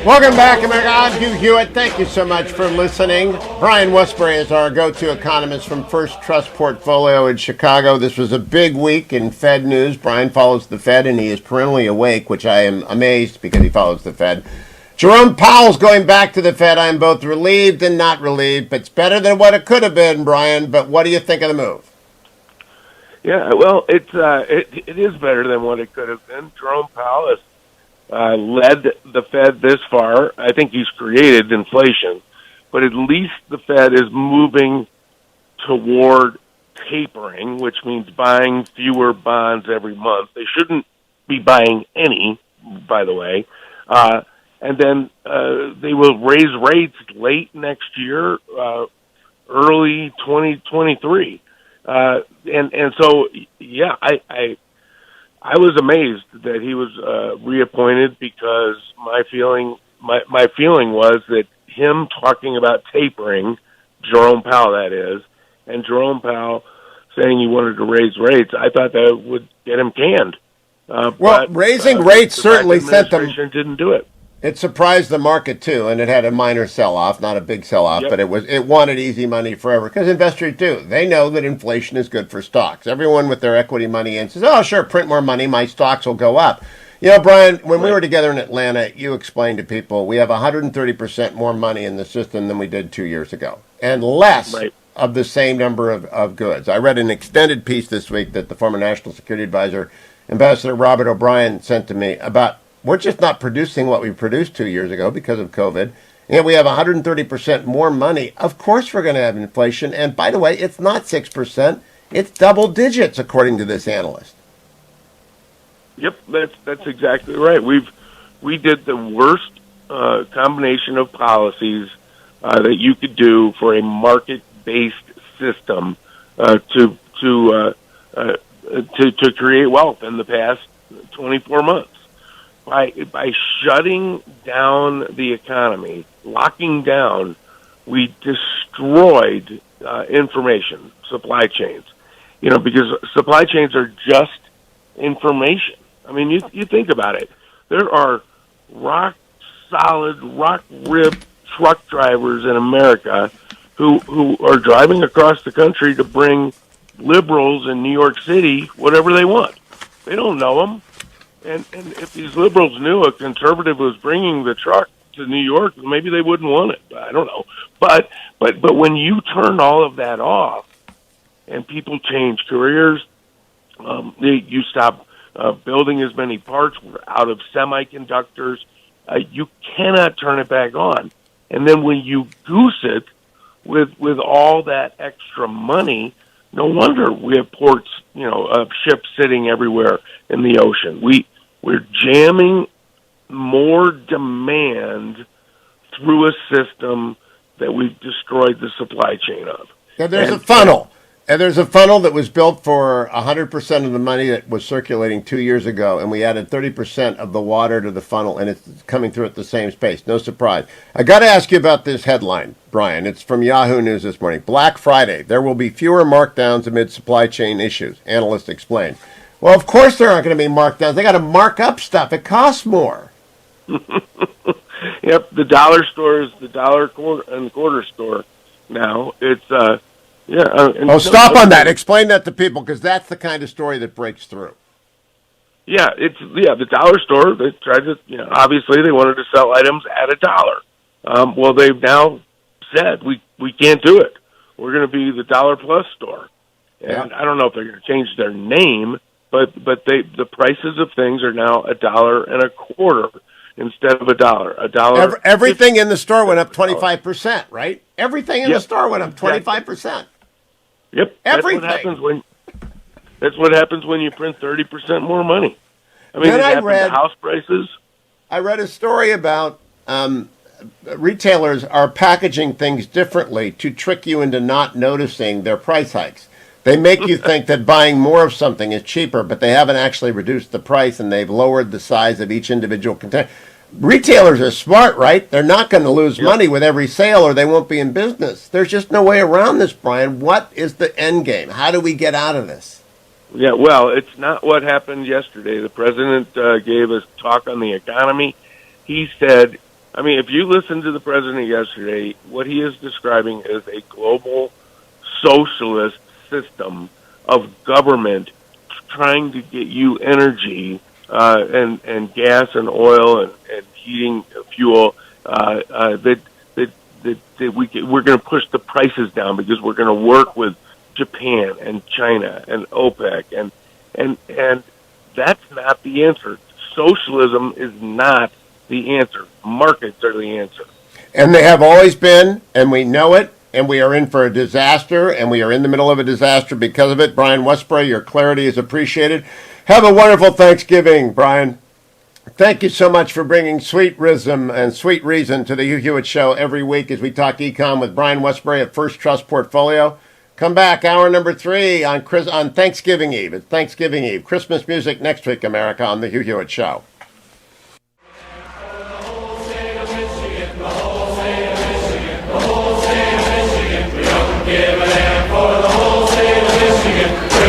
Welcome back, America. I'm Hugh Hewitt. Thank you so much for listening. Brian Wesbury is our go-to economist from First Trust Portfolio in Chicago. This was a big week in Fed news. Brian follows the Fed, and he is perennially awake, which I am amazed because he follows the Fed. Jerome Powell's going back to the Fed. I am both relieved and not relieved, but it's better than what it could have been, Brian. But what do you think of the move? Yeah, well, it is better than what it could have been. Jerome Powell has led the Fed this far. I think he's created inflation, but at least the Fed is moving toward tapering, which means buying fewer bonds every month. They shouldn't be buying any, by the way. And then they will raise rates late next year, early 2023. And so, yeah, I was amazed that he was reappointed because my feeling was that him talking about tapering, Jerome Powell that is, and Jerome Powell saying he wanted to raise rates, I thought that would get him canned. But raising rates certainly sent them. Didn't do it. It surprised the market too, and it had a minor sell-off, not a big sell-off, but it wanted easy money forever because investors do. They know that inflation is good for stocks. Everyone with their equity money in says, "Oh, sure, print more money, my stocks will go up." You know, Brian, when we were together in Atlanta, you explained to people we have 130% more money in the system than we did 2 years ago, and less of the same number of goods. I read an extended piece this week that the former National Security Advisor, Ambassador Robert O'Brien, sent to me about we're just not producing what we produced 2 years ago because of COVID. And we have 130% more money. Of course we're going to have inflation. And by the way, it's not 6%. It's double digits, according to this analyst. Yep, that's exactly right. We did the worst combination of policies that you could do for a market-based system to create wealth in the past 24 months. by shutting down the economy, locking down, we destroyed information, supply chains. Because supply chains are just information. I mean, you think about it. There are rock-solid, rock-ribbed truck drivers in America who are driving across the country to bring liberals in New York City whatever they want. They don't know them. And if these liberals knew a conservative was bringing the truck to New York, maybe they wouldn't want it. I don't know. But when you turn all of that off and people change careers, you stop building as many parts. We're out of semiconductors. You cannot turn it back on. And then when you goose it with all that extra money, no wonder we have ports, ships sitting everywhere in the ocean. We're jamming more demand through a system that we've destroyed the supply chain of. Now, there's a funnel. And there's a funnel that was built for 100% of the money that was circulating 2 years ago, and we added 30% of the water to the funnel, and it's coming through at the same pace. No surprise. I got to ask you about this headline, Brian. It's from Yahoo News this morning. Black Friday. There will be fewer markdowns amid supply chain issues, analysts explain. Well, of course there aren't going to be markdowns. They got to mark up stuff. It costs more. Yep, the dollar store is the dollar and quarter store now. It's stop on that. Explain that to people, because that's the kind of story that breaks through. The dollar store. They tried to, obviously they wanted to sell items at $1. Well, they've now said we can't do it. We're going to be the Dollar Plus store, and I don't know if they're going to change their name, but the prices of things are now $1.25 instead of $1. Everything in the store went up 25%, right? Everything in the store went up 25%. Yep. Everything. That's what happens when you print 30% more money. I mean, then it happened to house prices. I read a story about retailers are packaging things differently to trick you into not noticing their price hikes. They make you think that buying more of something is cheaper, but they haven't actually reduced the price, and they've lowered the size of each individual container. Retailers are smart, right? They're not going to lose money with every sale, or they won't be in business. There's just no way around this, Brian. What is the end game? How do we get out of this? Yeah, well, it's not what happened yesterday. The president gave a talk on the economy. He said, if you listen to the president yesterday, what he is describing is a global socialist system of government trying to get you energy and gas and oil and heating fuel that we're going to push the prices down because we're going to work with Japan and China and OPEC and that's not the answer. Socialism is not the answer. Markets are the answer. And they have always been, and we know it. And we are in for a disaster, and we are in the middle of a disaster because of it. Brian Westbury, your clarity is appreciated. Have a wonderful Thanksgiving, Brian. Thank you so much for bringing sweet rhythm and sweet reason to the Hugh Hewitt Show every week as we talk econ with Brian Westbury at First Trust Portfolio. Come back, hour number 3 on Thanksgiving Eve. It's Thanksgiving Eve. Christmas music next week, America, on the Hugh Hewitt Show.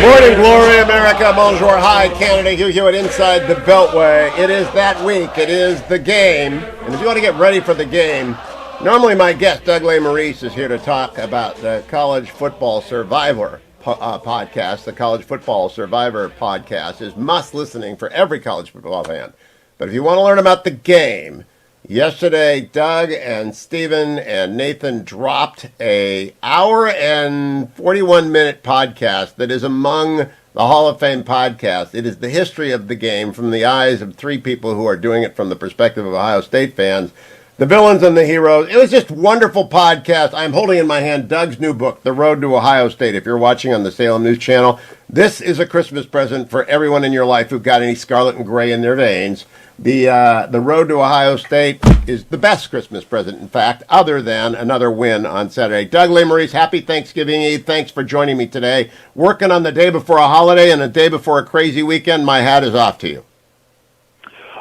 Morning glory, America. Bonjour, hi, Canada. Hugh Hewitt inside the Beltway. It is that week. It is the game. And if you want to get ready for the game, normally my guest, Doug Lesmerises, is here to talk about the College Football Survivor podcast. The College Football Survivor podcast is must listening for every college football fan. But if you want to learn about the game, yesterday, Doug and Stephen and Nathan dropped a hour and 41-minute podcast that is among the Hall of Fame podcasts. It is the history of the game from the eyes of 3 people who are doing it from the perspective of Ohio State fans. The villains and the heroes. It was just a wonderful podcast. I'm holding in my hand Doug's new book, The Road to Ohio State. If you're watching on the Salem News Channel, this is a Christmas present for everyone in your life who've got any scarlet and gray in their veins. The Road to Ohio State is the best Christmas present, in fact, other than another win on Saturday. Doug Lesmerises, happy Thanksgiving Eve. Thanks for joining me today. Working on the day before a holiday and a day before a crazy weekend. My hat is off to you.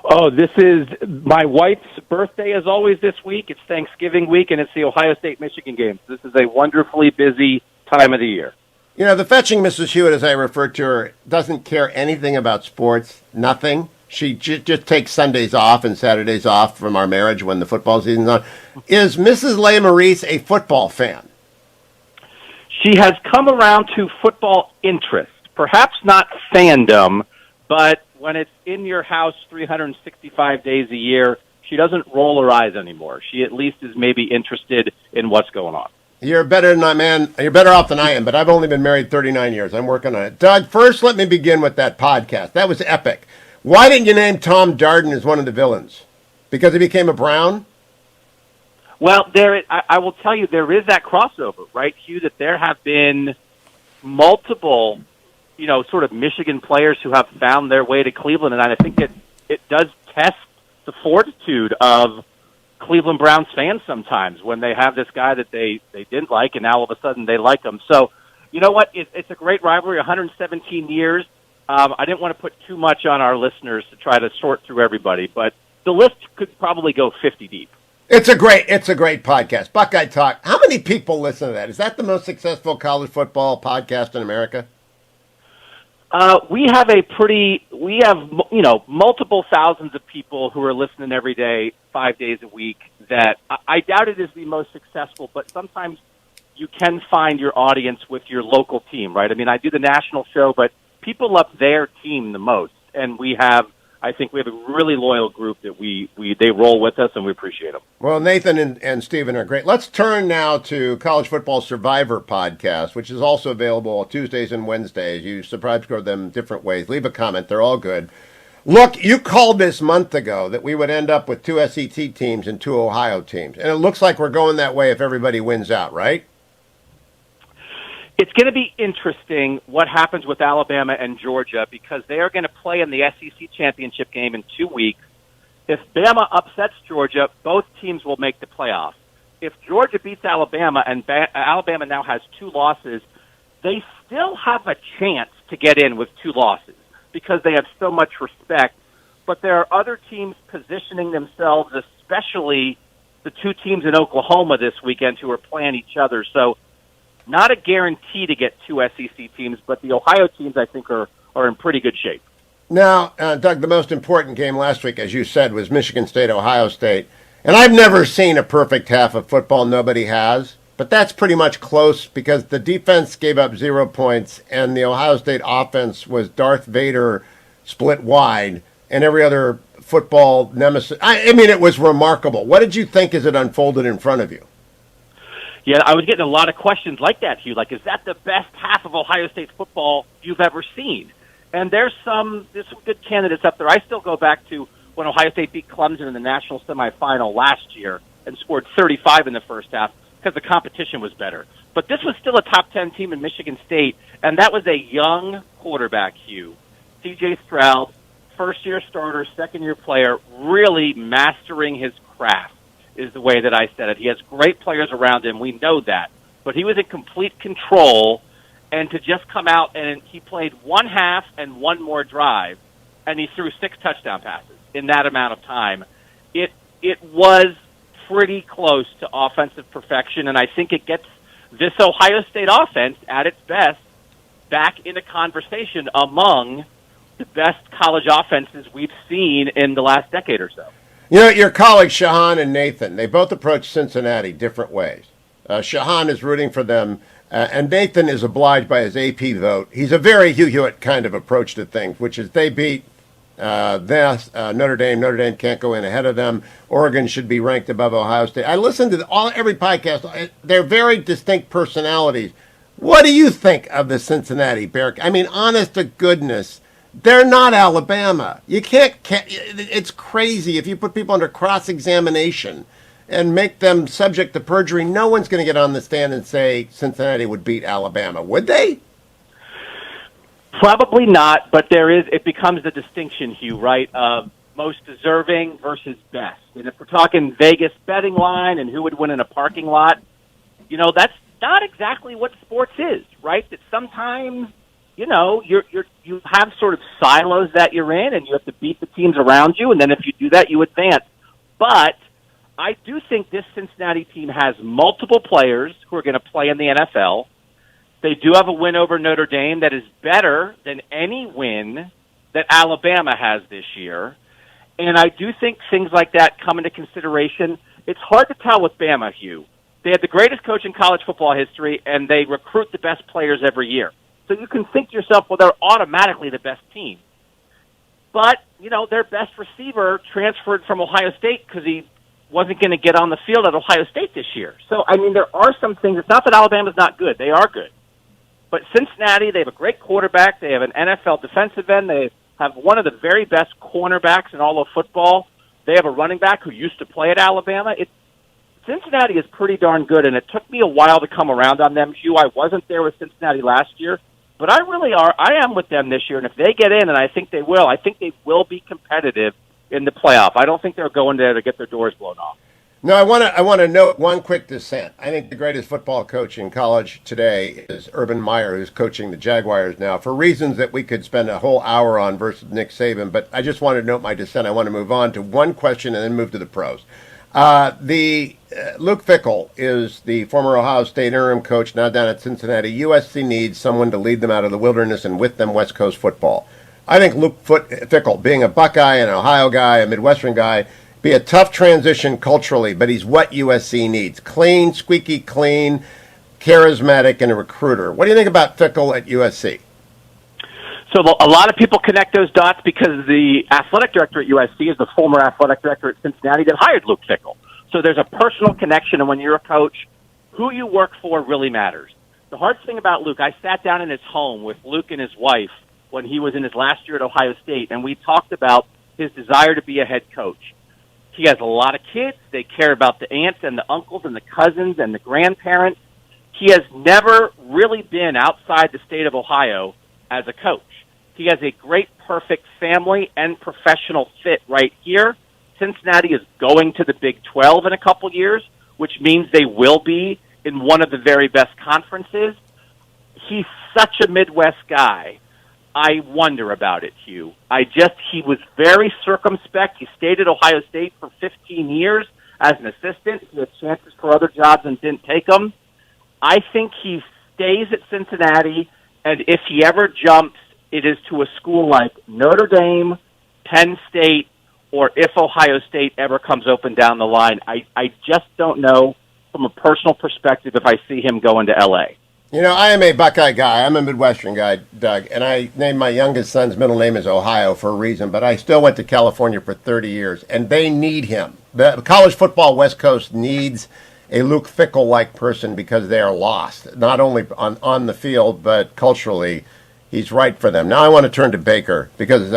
Oh, this is my wife's birthday is always this week. It's Thanksgiving week, and it's the Ohio State-Michigan game. This is a wonderfully busy time of the year. You know, the fetching Mrs. Hewitt, as I refer to her, doesn't care anything about sports, nothing. She just takes Sundays off and Saturdays off from our marriage when the football season's on. Is Mrs. Lesmerises a football fan? She has come around to football interest, perhaps not fandom, but when it's in your house 365 days a year, she doesn't roll her eyes anymore. She at least is maybe interested in what's going on. You're better than I, man. You're better off than I am, but I've only been married 39 years. I'm working on it. Doug, first let me begin with that podcast. That was epic. Why didn't you name Tom Darden as one of the villains? Because he became a Brown? Well, I will tell you, there is that crossover, right, Hugh, that there have been multiple, sort of Michigan players who have found their way to Cleveland, and I think it does test the fortitude of Cleveland Browns fans sometimes when they have this guy that they didn't like, and now all of a sudden they like him. So, you know what? It's a great rivalry, 117 years. I didn't want to put too much on our listeners to try to sort through everybody, but the list could probably go 50 deep. It's a great podcast. Buckeye Talk. How many people listen to that? Is that the most successful college football podcast in America? We have multiple thousands of people who are listening every day, 5 days a week. That I doubt it is the most successful, but sometimes you can find your audience with your local team, right? I mean, I do the national show, but people love their team the most, and I think we have a really loyal group that they roll with us, and we appreciate them. Well, Nathan and Stephen are great. Let's turn now to College Football Survivor podcast, which is also available Tuesdays and Wednesdays. You subscribe to them different ways. Leave a comment. They're all good. Look, you called this month ago that we would end up with 2 SEC teams and 2 Ohio teams, and it looks like we're going that way if everybody wins out, right? It's going to be interesting what happens with Alabama and Georgia because they are going to play in the SEC championship game in 2 weeks. If Bama upsets Georgia, both teams will make the playoffs. If Georgia beats Alabama and Alabama now has 2 losses, they still have a chance to get in with 2 losses because they have so much respect. But there are other teams positioning themselves, especially the 2 teams in Oklahoma this weekend who are playing each other. So not a guarantee to get 2 SEC teams, but the Ohio teams, I think, are in pretty good shape. Now, Doug, the most important game last week, as you said, was Michigan State, Ohio State. And I've never seen a perfect half of football. Nobody has. But that's pretty much close because the defense gave up 0 points, and the Ohio State offense was Darth Vader split wide, and every other football nemesis. I mean, it was remarkable. What did you think as it unfolded in front of you? Yeah, I was getting a lot of questions like that, Hugh. Like, is that the best half of Ohio State football you've ever seen? And there's some good candidates up there. I still go back to when Ohio State beat Clemson in the national semifinal last year and scored 35 in the first half because the competition was better. But this was still a top 10 team in Michigan State, and that was a young quarterback, Hugh. C.J. Stroud, first-year starter, second-year player, really mastering his craft. Is the way that I said it. He has great players around him. We know that. But he was in complete control, and to just come out and he played 1 half and 1 more drive, and he threw 6 touchdown passes in that amount of time. It was pretty close to offensive perfection, and I think it gets this Ohio State offense at its best back in a conversation among the best college offenses we've seen in the last decade or so. You know, your colleagues, Shahan and Nathan, they both approach Cincinnati different ways. Shahan is rooting for them, and Nathan is obliged by his AP vote. He's a very Hugh Hewitt kind of approach to things, which is they beat Notre Dame. Notre Dame can't go in ahead of them. Oregon should be ranked above Ohio State. I listened to every podcast. They're very distinct personalities. What do you think of the Cincinnati Bears? I mean, honest to goodness, they're not Alabama. You can't. It's crazy if you put people under cross-examination and make them subject to perjury. No one's going to get on the stand and say Cincinnati would beat Alabama, would they? Probably not, but it becomes the distinction, Hugh, right, of most deserving versus best. And if we're talking Vegas betting line and who would win in a parking lot, that's not exactly what sports is, right? That sometimes, you have sort of silos that you're in, and you have to beat the teams around you, and then if you do that, you advance. But I do think this Cincinnati team has multiple players who are going to play in the NFL. They do have a win over Notre Dame that is better than any win that Alabama has this year. And I do think things like that come into consideration. It's hard to tell with Bama, Hugh. They have the greatest coach in college football history, and they recruit the best players every year. So you can think to yourself, well, they're automatically the best team. But, their best receiver transferred from Ohio State because he wasn't going to get on the field at Ohio State this year. So, there are some things. It's not that Alabama's not good. They are good. But Cincinnati, they have a great quarterback. They have an NFL defensive end. They have one of the very best cornerbacks in all of football. They have a running back who used to play at Alabama. Cincinnati is pretty darn good, and it took me a while to come around on them, Hugh. I wasn't there with Cincinnati last year, but I am with them this year, and if they get in, and I think they will be competitive in the playoff. I don't think they're going there to get their doors blown off. No, I want to note one quick dissent. I think the greatest football coach in college today is Urban Meyer, who's coaching the Jaguars now, for reasons that we could spend a whole hour on versus Nick Saban. But I just want to note my dissent. I want to move on to one question and then move to the pros. Luke Fickell is the former Ohio State interim coach, now down at Cincinnati. USC needs someone to lead them out of the wilderness and with them West Coast football. I think Luke Fickell, being a Buckeye, an Ohio guy, a Midwestern guy, be a tough transition culturally, but he's what USC needs. Clean, squeaky clean, charismatic, and a recruiter. What do you think about Fickell at USC? So a lot of people connect those dots because the athletic director at USC is the former athletic director at Cincinnati that hired Luke Fickell. So there's a personal connection, and when you're a coach, who you work for really matters. The hard thing about Luke, I sat down in his home with Luke and his wife when he was in his last year at Ohio State, and we talked about his desire to be a head coach. He has a lot of kids. They care about the aunts and the uncles and the cousins and the grandparents. He has never really been outside the state of Ohio as a coach. He has a great, perfect family and professional fit right here. Cincinnati is going to the Big 12 in a couple years, which means they will be in one of the very best conferences. He's such a Midwest guy. I wonder about it, Hugh. He was very circumspect. He stayed at Ohio State for 15 years as an assistant. He had chances for other jobs and didn't take them. I think he stays at Cincinnati, and if he ever jumps, it is to a school like Notre Dame, Penn State, or if Ohio State ever comes open down the line. I just don't know from a personal perspective if I see him going to L.A. I am a Buckeye guy. I'm a Midwestern guy, Doug, and I named my youngest son's middle name is Ohio for a reason, but I still went to California for 30 years, and they need him. The college football West Coast needs a Luke Fickell-like person because they are lost, not only on the field, but culturally. He's right for them. Now I want to turn to Baker because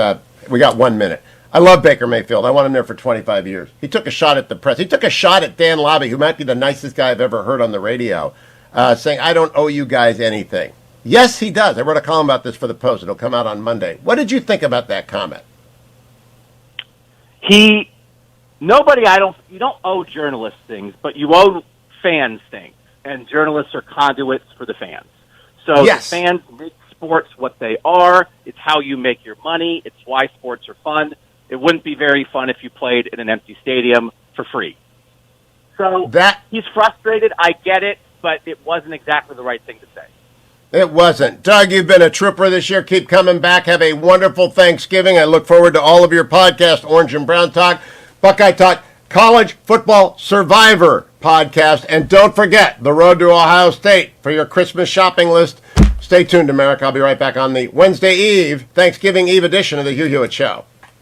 we got 1 minute. I love Baker Mayfield. I want him there for 25 years. He took a shot at the press. He took a shot at Dan Lobby, who might be the nicest guy I've ever heard on the radio, saying, I don't owe you guys anything. Yes, he does. I wrote a column about this for the Post. It'll come out on Monday. What did you think about that comment? You don't owe journalists things, but you owe fans things, and journalists are conduits for the fans. So yes. The fans make sports what they are. It's how you make your money. It's why sports are fun. It wouldn't be very fun if you played in an empty stadium for free. So he's frustrated. I get it, but it wasn't exactly the right thing to say. It wasn't. Doug, you've been a trooper this year. Keep coming back. Have a wonderful Thanksgiving. I look forward to all of your podcasts, Orange and Brown Talk, Buckeye Talk, College Football Survivor podcast. And don't forget, the road to Ohio State for your Christmas shopping list. Stay tuned, America. I'll be right back on the Wednesday Eve, Thanksgiving Eve edition of the Hugh Hewitt Show.